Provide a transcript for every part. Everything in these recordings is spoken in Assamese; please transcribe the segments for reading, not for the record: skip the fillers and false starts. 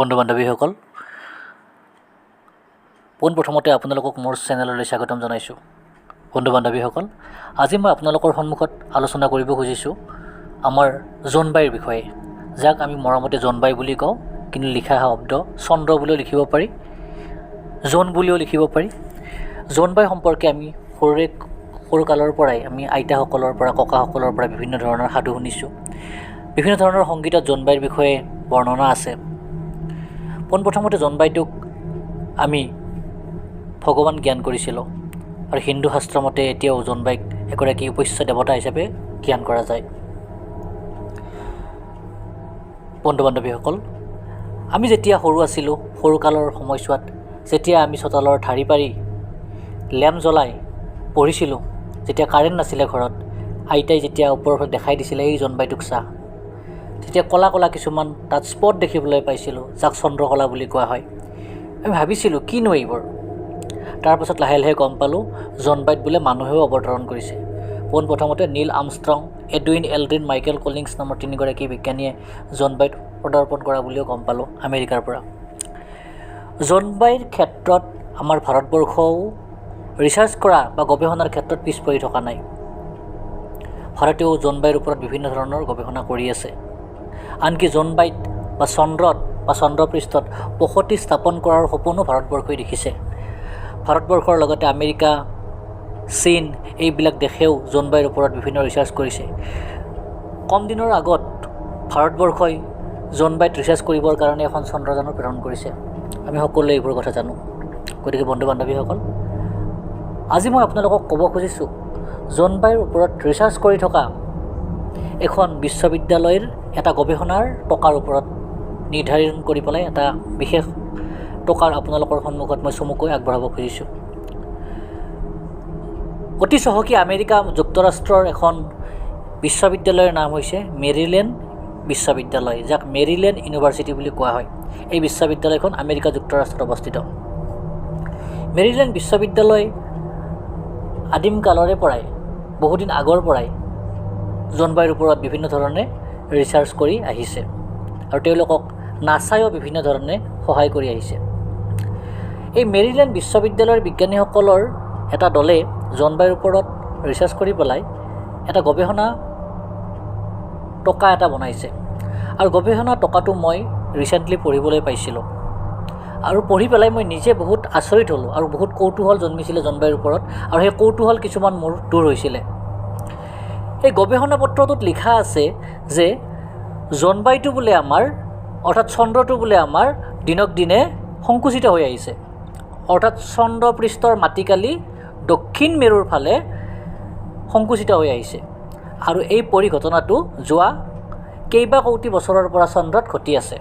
বন্ধু বান্ধৱীসকল, পোনপ্ৰথমতে আপোনালোকক মোৰ চেনেললৈ স্বাগতম জনাইছোঁ। বন্ধু বান্ধৱীসকল, আজি মই আপোনালোকৰ সন্মুখত আলোচনা কৰিব খুজিছোঁ আমাৰ জোনবাইৰ বিষয়ে, যাক আমি মৰমতে জোনবাই বুলি কওঁ, কিন্তু লিখা শব্দ চন্দ্ৰ বুলিও লিখিব পাৰি, জোন বুলিও লিখিব পাৰি। জোনবাই সম্পৰ্কে আমি সৰু কালৰ পৰাই আমি আইতাসকলৰ পৰা ককাসকলৰ পৰা বিভিন্ন ধৰণৰ সাধু শুনিছোঁ। বিভিন্ন ধৰণৰ সংগীতত জোনবাইৰ বিষয়ে বৰ্ণনা আছে। পোনপ্ৰথমতে জোনবাইটোক আমি ভগৱান জ্ঞান কৰিছিলোঁ আৰু হিন্দু শাস্ত্ৰ মতে এতিয়াও জোনবাইক এগৰাকী উপস্য দেৱতা হিচাপে জ্ঞান কৰা যায়। বন্ধু বান্ধৱীসকল, আমি যেতিয়া সৰু আছিলোঁ, সৰুকালৰ সময়ছোৱাত যেতিয়া আমি চোতালৰ ঢাৰি পাৰি লেম্প জ্বলাই পঢ়িছিলোঁ, যেতিয়া কাৰেণ্ট নাছিলে ঘৰত, আইতাই যেতিয়া ওপৰৰ পৰা দেখাই দিছিলে এই জোনবাইটোক চা, তেতিয়া ক'লা ক'লা কিছুমান তাত স্পট দেখিবলৈ পাইছিলোঁ, যাক চন্দ্ৰকলা বুলি কোৱা হয়। আমি ভাবিছিলোঁ কিনো এইবোৰ। তাৰপাছত লাহে লাহে গম পালোঁ জোনবাইত বোলে মানুহেও অৱতৰণ কৰিছে। পোনপ্ৰথমতে Neil Armstrong, Edwin Aldrin, Michael Collins নামৰ তিনিগৰাকী বিজ্ঞানীয়ে জোনবাইত পদাৰ্পণ কৰা বুলিও গম পালোঁ আমেৰিকাৰ পৰা। জোনবাইৰ ক্ষেত্ৰত আমাৰ ভাৰতবৰ্ষও ৰিচাৰ্চ কৰা বা গৱেষণাৰ ক্ষেত্ৰত পিছ পৰি থকা নাই। ভাৰতেও জোনবাইৰ ওপৰত বিভিন্ন ধৰণৰ গৱেষণা কৰি আছে। আনকি জোনবাইত বা চন্দ্ৰত বা চন্দ্ৰপৃষ্ঠত বসতি স্থাপন কৰাৰ সপোনো ভাৰতবৰ্ষই দেখিছে। ভাৰতবৰ্ষৰ লগতে আমেৰিকা, চীন এইবিলাক দেশেও জোনবাইৰ ওপৰত বিভিন্ন ৰিচাৰ্চ কৰিছে। কম দিনৰ আগত ভাৰতবৰ্ষই জোনবাইত ৰিচাৰ্চ কৰিবৰ কাৰণে এখন চন্দ্ৰযানো প্ৰেৰণ কৰিছে। আমি সকলোৱে এইবোৰ কথা জানো। গতিকে বন্ধু বান্ধৱীসকল, আজি মই আপোনালোকক ক'ব খুজিছোঁ জোনবাইৰ ওপৰত ৰিচাৰ্চ কৰি থকা এখন বিশ্ববিদ্যালয়ৰ এটা গৱেষণাৰ টকাৰ ওপৰত নিৰ্ধাৰণ কৰি পেলাই এটা বিশেষ টকাৰ আপোনালোকৰ সন্মুখত মই চমুকৈ আগবঢ়াব খুজিছোঁ। অতি চহকী আমেৰিকা যুক্তৰাষ্ট্ৰৰ এখন বিশ্ববিদ্যালয়ৰ নাম হৈছে মেৰিলেণ্ড বিশ্ববিদ্যালয়, যাক মেৰিলেণ্ড ইউনিভাৰ্চিটি বুলি কোৱা হয়। এই বিশ্ববিদ্যালয়খন আমেৰিকা যুক্তৰাষ্ট্ৰত অৱস্থিত। মেৰিলেণ্ড বিশ্ববিদ্যালয় আদিম কালৰে পৰাই, বহুদিন আগৰ পৰাই জোনবাইৰ ওপৰত বিভিন্ন ধৰণে ৰিচাৰ্চ কৰি আহিছে আৰু তেওঁলোকক নাছায়ো বিভিন্ন ধৰণে সহায় কৰি আহিছে। এই মেৰিলেণ্ড বিশ্ববিদ্যালয়ৰ বিজ্ঞানীসকলৰ এটা দলে জোনবাইৰ ওপৰত ৰিচাৰ্চ কৰি পেলাই এটা গৱেষণা টকা এটা বনাইছে আৰু গৱেষণা টকাটো মই ৰিচেণ্টলি পঢ়িবলৈ পাইছিলোঁ আৰু পঢ়ি পেলাই মই নিজে বহুত আচৰিত হ'লোঁ আৰু বহুত কৌতূহল জন্মিছিলে জোনবাইৰ ওপৰত, আৰু সেই কৌতূহল কিছুমান মোৰ দূৰ হৈছিলে। এই গৱেষণা পত্ৰটোত লিখা আছে যে জোনবাইটো বোলে আমাৰ, অৰ্থাৎ চন্দ্ৰটো বোলে আমাৰ দিনক দিনে সংকুচিত হৈ আহিছে। অৰ্থাৎ চন্দ্ৰপৃষ্ঠৰ মাটিকালি দক্ষিণ মেৰুৰ ফালে সংকুচিত হৈ আহিছে আৰু এই পৰিঘটনাটো যোৱা কেইবা কোটি বছৰৰ পৰা চন্দ্ৰত ঘটি আছে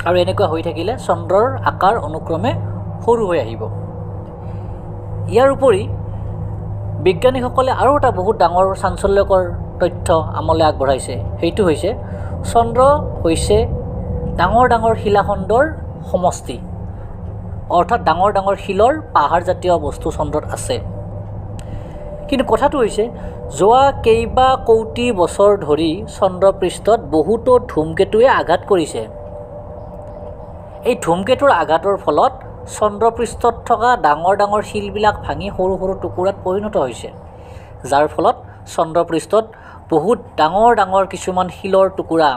আৰু এনেকুৱা হৈ থাকিলে চন্দ্ৰৰ আকাৰ অনুক্ৰমে সৰু হৈ আহিব। ইয়াৰ উপৰি বিজ্ঞানীসকলে আৰু এটা বহুত ডাঙৰ চাঞ্চল্যকৰ তথ্য আমালৈ আগবঢ়াইছে। সেইটো হৈছে চন্দ্ৰ হৈছে ডাঙৰ ডাঙৰ শিলাখণ্ডৰ সমষ্টি, অৰ্থাৎ ডাঙৰ ডাঙৰ শিলৰ পাহাৰজাতীয় বস্তু চন্দ্ৰত আছে। কিন্তু কথাটো হৈছে যোৱা কেইবা কোটি বছৰ ধৰি চন্দ্ৰপৃষ্ঠত বহুতো ধূমকেতুৱে আঘাত কৰিছে। এই ধূমকেতুৰ আঘাতৰ ফলত চন্দ্ৰপৃষ্ঠত থকা ডাঙৰ ডাঙৰ শিলবিলাক ভাঙি সৰু সৰু টুকুৰাত পৰিণত হৈছে, যাৰ ফলত চন্দ্ৰপৃষ্ঠত বহুত ডাঙৰ ডাঙৰ কিছুমান শিলৰ টুকুৰা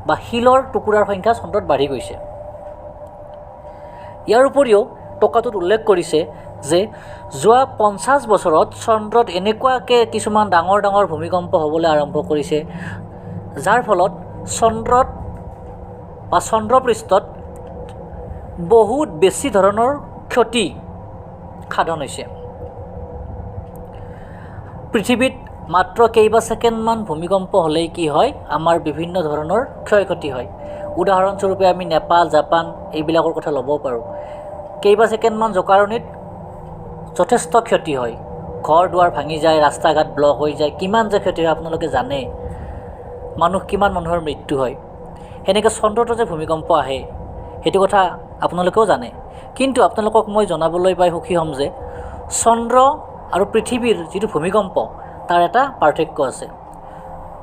বা শিলৰ টুকুৰাৰ সংখ্যা চন্দ্ৰত বাঢ়ি গৈছে। ইয়াৰ উপৰিও টকাটোত উল্লেখ কৰিছে যে যোৱা 50 বছৰত চন্দ্ৰত এনেকুৱাকৈ কিছুমান ডাঙৰ ডাঙৰ ভূমিকম্প হ'বলৈ আৰম্ভ কৰিছে, যাৰ ফলত চন্দ্ৰত বা চন্দ্ৰপৃষ্ঠত বহুত বেছি ধৰণৰ ক্ষতি সাধন হৈছে। পৃথিৱীত মাত্ৰ কেইবা ছেকেণ্ডমান ভূমিকম্প হ'লেই কি হয়, আমাৰ বিভিন্ন ধৰণৰ ক্ষয় ক্ষতি হয়। উদাহৰণস্বৰূপে আমি নেপাল, জাপান এইবিলাকৰ কথা ল'ব পাৰোঁ। কেইবা ছেকেণ্ডমান জোকাৰণিত যথেষ্ট ক্ষতি হয়, ঘৰ দুৱাৰ ভাঙি যায়, ৰাস্তা ঘাট ব্লক হৈ যায়, কিমান যে ক্ষতি হয় আপোনালোকে জানে, কিমান মানুহৰ মৃত্যু হয়। সেনেকৈ চন্দ্ৰতো যে ভূমিকম্প আহে সেইটো কথা আপোনালোকেও জানে। কিন্তু আপোনালোকক মই জনাবলৈ পাই সুখী হ'ম যে চন্দ্ৰ আৰু পৃথিৱীৰ যিটো ভূমিকম্প তাৰ এটা পাৰ্থক্য আছে।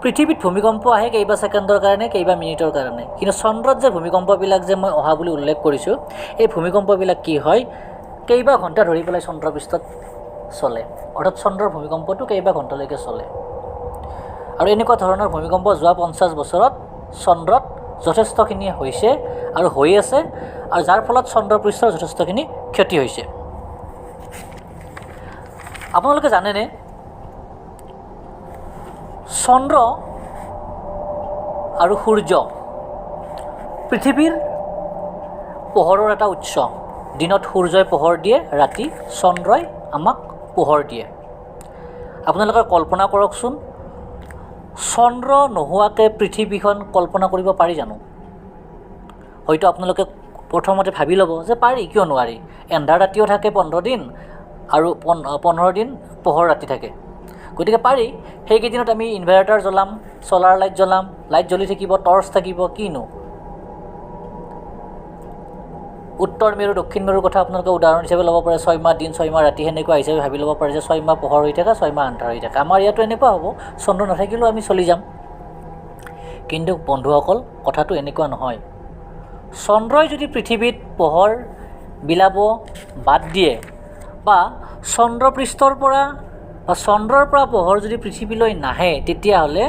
পৃথিৱীত ভূমিকম্প আহে কেইবা ছেকেণ্ডৰ কাৰণে কেইবা মিনিটৰ কাৰণে, কিন্তু চন্দ্ৰত যে ভূমিকম্পবিলাক যে মই অহা বুলি উল্লেখ কৰিছোঁ, এই ভূমিকম্পবিলাক কি হয় কেইবা ঘণ্টা ধৰি পেলাই চন্দ্ৰপৃষ্ঠত চলে, অৰ্থাৎ চন্দ্ৰৰ ভূমিকম্পটো কেইবা ঘণ্টালৈকে চলে। আৰু এনেকুৱা ধৰণৰ ভূমিকম্প যোৱা 50 বছৰত চন্দ্ৰত যথেষ্টখিনি হৈছে আৰু হৈ আছে, আৰু যাৰ ফলত চন্দ্ৰপৃষ্ঠৰ যথেষ্টখিনি ক্ষতি হৈছে। আপোনালোকে জানেনে চন্দ্ৰ আৰু সূৰ্য পৃথিৱীৰ পোহৰৰ এটা উৎস। দিনত সূৰ্যই পোহৰ দিয়ে, ৰাতি চন্দ্ৰই আমাক পোহৰ দিয়ে। আপোনালোকে কল্পনা কৰকচোন, চন্দ্ৰ নোহোৱাকৈ পৃথিৱীখন কল্পনা কৰিব পাৰি জানো? হয়তো আপোনালোকে প্ৰথমতে ভাবি ল'ব যে পাৰি, কিয় নোৱাৰি, এন্ধাৰ ৰাতিও থাকে 15 দিন আৰু 15 দিন পোহৰ ৰাতি থাকে, গতিকে পাৰি। সেইকেইদিনত আমি ইনভাৰ্টাৰ জ্বলাম, ছ'লাৰ লাইট জ্বলাম, লাইট জ্বলি থাকিব, টৰ্চ থাকিব, কিনো। উত্তৰ মেৰু দক্ষিণ মেৰুৰ কথা আপোনালোকে উদাহৰণ হিচাপে ল'ব পাৰে, 6 মাহ দিন 6 মাহ ৰাতি সেনেকুৱা হিচাপে ভাবি ল'ব পাৰে যে 6 মাহ পোহৰ হৈ থাকে, 6 মাহ আন্ধাৰ হৈ থাকে। আমাৰ ইয়াতো এনেকুৱা হ'ব, চন্দ্ৰ নাথাকিলেও আমি চলি যাম। কিন্তু বন্ধুসকল, কথাটো এনেকুৱা নহয়। চন্দ্ৰই যদি পৃথিৱীত পোহৰ বিলাব বাদ দিয়ে, বা চন্দ্ৰপৃষ্ঠৰ পৰা বা চন্দ্ৰৰ পৰা পোহৰ যদি পৃথিৱীলৈ নাহে, তেতিয়াহ'লে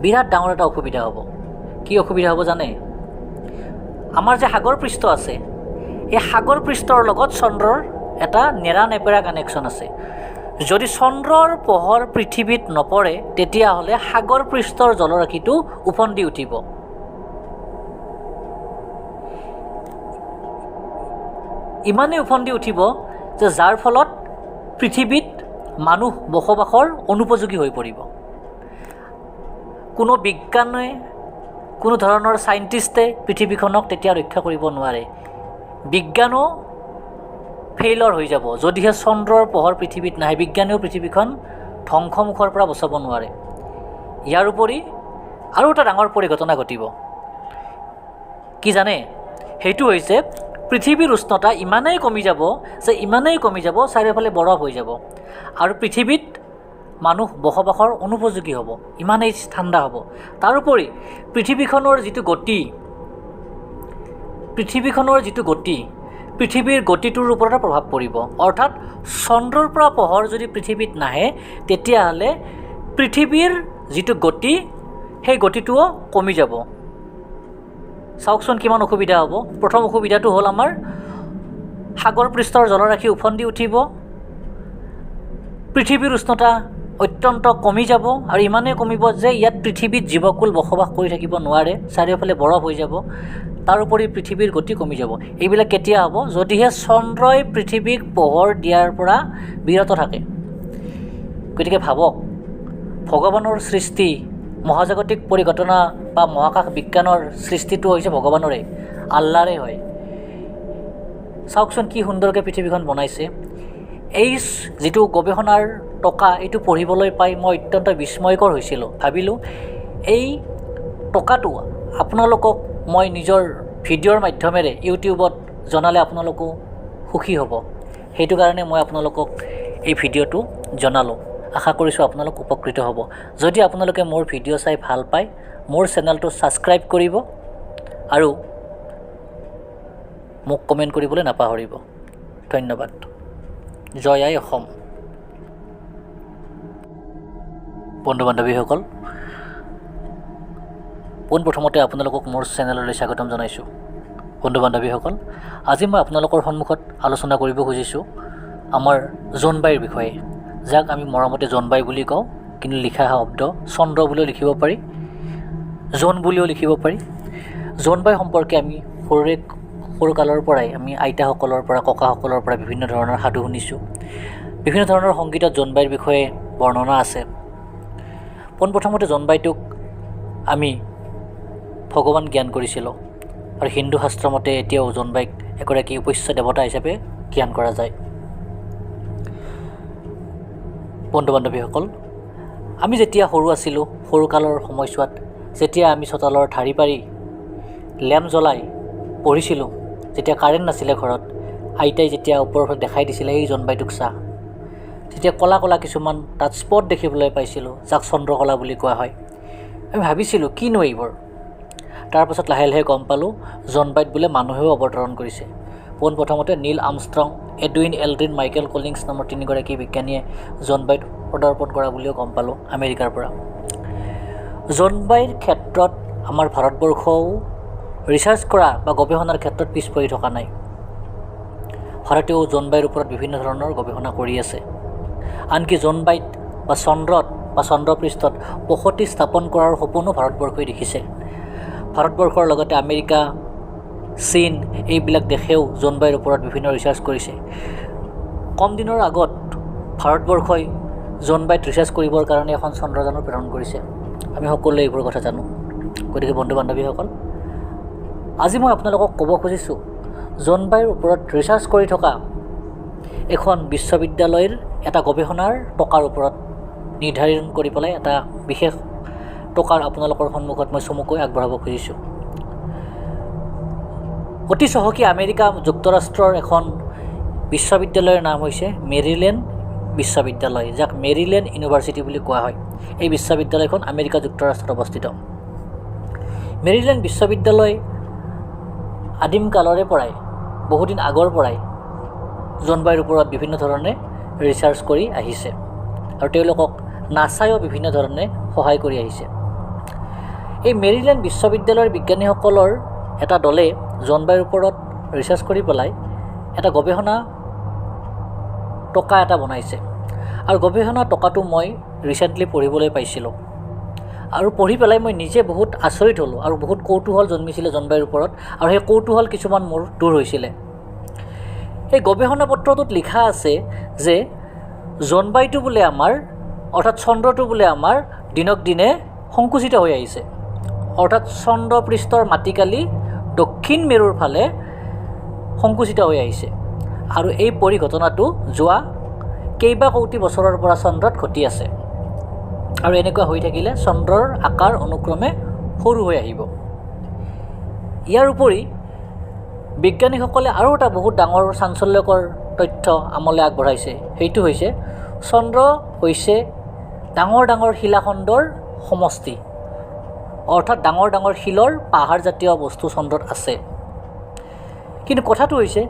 বিৰাট ডাঙৰ এটা অসুবিধা হ'ব। কি অসুবিধা হ'ব জানে? আমাৰ যে সাগৰ পৃষ্ঠ আছে, এই সাগৰ পৃষ্ঠৰ লগত চন্দ্ৰৰ এটা নেৰা নেপেৰা কানেকশ্যন আছে। যদি চন্দ্ৰৰ পোহৰ পৃথিৱীত নপৰে, তেতিয়াহ'লে সাগৰ পৃষ্ঠৰ জলৰাশিটো ওফন্দি উঠিব। ইমানেই ওফন্দি উঠিব যে যাৰ ফলত পৃথিৱীত মানুহ বসবাসৰ অনুপযোগী হৈ পৰিব। কোনো বিজ্ঞানে, কোনো ধৰণৰ চাইণ্টিষ্টে পৃথিৱীখনক তেতিয়া ৰক্ষা কৰিব নোৱাৰে। বিজ্ঞানো ফেইলৰ হৈ যাব। যদিহে চন্দ্ৰৰ পোহৰ পৃথিৱীত নাহে, বিজ্ঞানেও পৃথিৱীখন ধ্বংসমুখৰ পৰা বচাব নোৱাৰে। ইয়াৰ উপৰি আৰু এটা ডাঙৰ পৰিঘটনা ঘটিব। কি জানে? সেইটো হৈছে পৃথিৱীৰ উষ্ণতা ইমানেই কমি যাব চাৰিওফালে বৰফ হৈ যাব, আৰু পৃথিৱীত মানুহ বসবাসৰ অনুপযোগী হ'ব, ইমানেই ঠাণ্ডা হ'ব। তাৰোপৰি পৃথিৱীখনৰ যিটো গতি, পৃথিৱীৰ গতিটোৰ ওপৰতো প্ৰভাৱ পৰিব। অৰ্থাৎ চন্দ্ৰৰ পৰা পোহৰ যদি পৃথিৱীত নাহে, তেতিয়াহ'লে পৃথিৱীৰ যিটো গতি, সেই গতিটোও কমি যাব। চাওকচোন কিমান অসুবিধা হ'ব। প্ৰথম অসুবিধাটো হ'ল আমাৰ সাগৰ পৃষ্ঠৰ জলৰাশি ওফন্দি উঠিব, পৃথিৱীৰ উষ্ণতা অত্যন্ত কমি যাব, আৰু ইমানেই কমিব যে ইয়াত পৃথিৱীত জীৱকুল বসবাস কৰি থাকিব নোৱাৰে, চাৰিওফালে বৰফ হৈ যাব। তাৰোপৰি পৃথিৱীৰ গতি কমি যাব। এইবিলাক কেতিয়া হ'ব? যদিহে চন্দ্ৰই পৃথিৱীক পোহৰ দিয়াৰ পৰা বিৰত থাকে। গতিকে ভাবক, ভগৱানৰ সৃষ্টি, মহাজাগতিক পৰিঘটনা বা মহাকাশ বিজ্ঞানৰ সৃষ্টিটো হৈছে ভগৱানৰে, আল্লাৰে হয়। চাওকচোন কি সুন্দৰকৈ পৃথিৱীখন বনাইছে। এই যিটো গৱেষণাৰ টকা, এইটো পঢ়িবলৈ পাই মই অত্যন্ত বিস্ময়কৰ হৈছিলোঁ। ভাবিলোঁ এই টকাটো আপোনালোকক মই নিজৰ ভিডিঅ'ৰ মাধ্যমেৰে ইউটিউবত জনালে আপোনালোকো সুখী হ'ব। সেইটো কাৰণে মই আপোনালোকক এই ভিডিঅ'টো জনালোঁ। আশা কৰিছোঁ আপোনালোক উপকৃত হ'ব। যদি আপোনালোকে মোৰ ভিডিঅ' চাই ভাল পায়, মোৰ চেনেলটো ছাবস্ক্ৰাইব কৰিব আৰু মোক কমেণ্ট কৰিবলৈ নাপাহৰিব। ধন্যবাদ। জয় আই অসম। বন্ধু বান্ধৱীসকল, পোনপ্ৰথমতে আপোনালোকক মোৰ চেনেললৈ স্বাগতম জনাইছোঁ। বন্ধু বান্ধৱীসকল, আজি মই আপোনালোকৰ সন্মুখত আলোচনা কৰিব খুজিছোঁ আমাৰ জোনবাইৰ বিষয়ে, যাক আমি মৰমতে জোনবাই বুলি কওঁ, কিন্তু লিখা শব্দ চন্দ্ৰ বুলিও লিখিব পাৰি, জোন বুলিও লিখিব পাৰি। জোনবাই সম্পৰ্কে আমি সৰুকালৰ পৰাই আমি আইতাসকলৰ পৰা, ককাসকলৰ পৰা বিভিন্ন ধৰণৰ সাধু শুনিছোঁ। বিভিন্ন ধৰণৰ সংগীতত জোনবাইৰ বিষয়ে বৰ্ণনা আছে। পোনপ্ৰথমতে জোনবাইটোক আমি ভগৱান জ্ঞান কৰিছিলোঁ, আৰু হিন্দু শাস্ত্ৰ মতে এতিয়াও জোনবাইক এগৰাকী উপস্য দেৱতা হিচাপে জ্ঞান কৰা যায়। বন্ধু বান্ধৱীসকল, আমি যেতিয়া সৰু আছিলোঁ, সৰুকালৰ সময়ছোৱাত যেতিয়া আমি চোতালৰ ঢাৰি পাৰি লেম্প জ্বলাই পঢ়িছিলোঁ, যেতিয়া কাৰেণ্ট নাছিলে ঘৰত, আইতাই যেতিয়া ওপৰৰ দেখাই দিছিলে এই জোনবাইটোক চা, তেতিয়া ক'লা ক'লা কিছুমান তাত স্পট দেখিবলৈ পাইছিলোঁ, যাক চন্দ্ৰকলা বুলি কোৱা হয়। আমি ভাবিছিলোঁ কিনো এইবোৰ। তাৰপাছত লাহে লাহে গম পালোঁ জন বাইট বোলে মানুহেও অৱতৰণ কৰিছে। পোনপ্ৰথমতে নীল Armstrong, Edwin Aldrin, Michael Collins নামৰ 3গৰাকী বিজ্ঞানীয়ে জন বাইট পদাৰ্পণ কৰা বুলিও গম পালোঁ আমেৰিকাৰ পৰা। জন বাইৰ ক্ষেত্ৰত আমাৰ ভাৰতবৰ্ষও ৰিচাৰ্চ কৰা বা গৱেষণাৰ ক্ষেত্ৰত পিছ পৰি থকা নাই। ভাৰতেও জন বাইৰ ওপৰত বিভিন্ন ধৰণৰ গৱেষণা কৰি আছে। আনকি জন বাইট বা চন্দ্ৰত বা চন্দ্ৰপৃষ্ঠত বসতি স্থাপন কৰাৰ সপোনো ভাৰতবৰ্ষই দেখিছে। ভাৰতবৰ্ষৰ লগতে আমেৰিকা, চীন এইবিলাক দেশেও জন বাইৰ ওপৰত বিভিন্ন ৰিচাৰ্চ কৰিছে। কম দিনৰ আগত ভাৰতবৰ্ষই জন বাইট ৰিচাৰ্চ কৰিবৰ কাৰণে এখন চন্দ্ৰযানো প্ৰেৰণ কৰিছে। আমি সকলোৱে এইবোৰ কথা জানো। গতিকে বন্ধু বান্ধৱীসকল, আজি মই আপোনালোকক ক'ব খুজিছোঁ জন বাইৰ ওপৰত ৰিচাৰ্চ কৰি থকা এখন বিশ্ববিদ্যালয়ৰ এটা গৱেষণাৰ টকাৰ ওপৰত নিৰ্ধাৰণ কৰি পেলাই এটা বিশেষ টকাৰ আপোনালোকৰ সন্মুখত মই চমুকৈ আগবঢ়াব খুজিছোঁ। অতি চহকী আমেৰিকা যুক্তৰাষ্ট্ৰৰ এখন বিশ্ববিদ্যালয়ৰ নাম হৈছে মেৰিলেণ্ড বিশ্ববিদ্যালয়, যাক মেৰিলেণ্ড ইউনিভাৰ্চিটি বুলি কোৱা হয়। এই বিশ্ববিদ্যালয়খন আমেৰিকা যুক্তৰাষ্ট্ৰত অৱস্থিত। মেৰিলেণ্ড বিশ্ববিদ্যালয় আদিম কালৰে পৰাই, বহুদিন আগৰ পৰাই জন বাইৰ ওপৰত বিভিন্ন ধৰণে ৰিচাৰ্চ কৰি আহিছে আৰু তেওঁলোকক নাছায়ো বিভিন্ন ধৰণে সহায় কৰি আহিছে। এই মেৰিলেণ্ড বিশ্ববিদ্যালয়ৰ বিজ্ঞানীসকলৰ এটা দলে জন বাইৰ ওপৰত ৰিচাৰ্চ কৰি পেলাই এটা গৱেষণা টকা এটা বনাইছে আৰু গৱেষণা টকাটো মই ৰিচেণ্টলি পঢ়িবলৈ পাইছিলোঁ আৰু পঢ়ি পেলাই মই নিজে বহুত আচৰিত হ'লোঁ আৰু বহুত কৌতূহল জন্মিছিলে জন বাইৰ ওপৰত, আৰু সেই কৌতূহল কিছুমান মোৰ দূৰ হৈছিলে। এই গৱেষণা পত্ৰটোত লিখা আছে যে জন বাইটো বোলে আমাৰ, অৰ্থাৎ চন্দ্ৰটো বোলে আমাৰ দিনক দিনে সংকুচিত হৈ আহিছে। অৰ্থাৎ চন্দ্ৰপৃষ্ঠৰ মাটিকালি দক্ষিণ মেৰুৰ ফালে সংকুচিত হৈ আহিছে আৰু এই পৰিঘটনাটো যোৱা কেইবা কোটি বছৰৰ পৰা চন্দ্ৰত ঘটি আছে আৰু এনেকুৱা হৈ থাকিলে চন্দ্ৰৰ আকাৰ অনুক্ৰমে সৰু হৈ আহিব। ইয়াৰ উপৰি বিজ্ঞানীসকলে আৰু এটা বহুত ডাঙৰ চাঞ্চল্যকৰ তথ্য আমলৈ আগবঢ়াইছে। সেইটো হৈছে চন্দ্ৰ হৈছে ডাঙৰ ডাঙৰ শিলাখণ্ডৰ সমষ্টি, অৰ্থাৎ ডাঙৰ ডাঙৰ শিলৰ পাহাৰজাতীয় বস্তু চন্দ্ৰত আছে। কিন্তু কথাটো হৈছে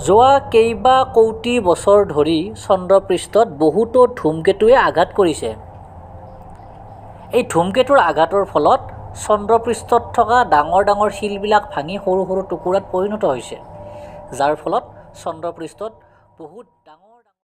যোৱা কেইবা কোটি বছৰ ধৰি চন্দ্ৰপৃষ্ঠত বহুতো ধূমকেতুৱে আঘাত কৰিছে। এই ধূমকেতুৰ আঘাতৰ ফলত চন্দ্ৰপৃষ্ঠত থকা ডাঙৰ ডাঙৰ শিলবিলাক ভাঙি সৰু সৰু টুকুৰাত পৰিণত হৈছে, যাৰ ফলত চন্দ্ৰপৃষ্ঠত বহুত ডাঙৰ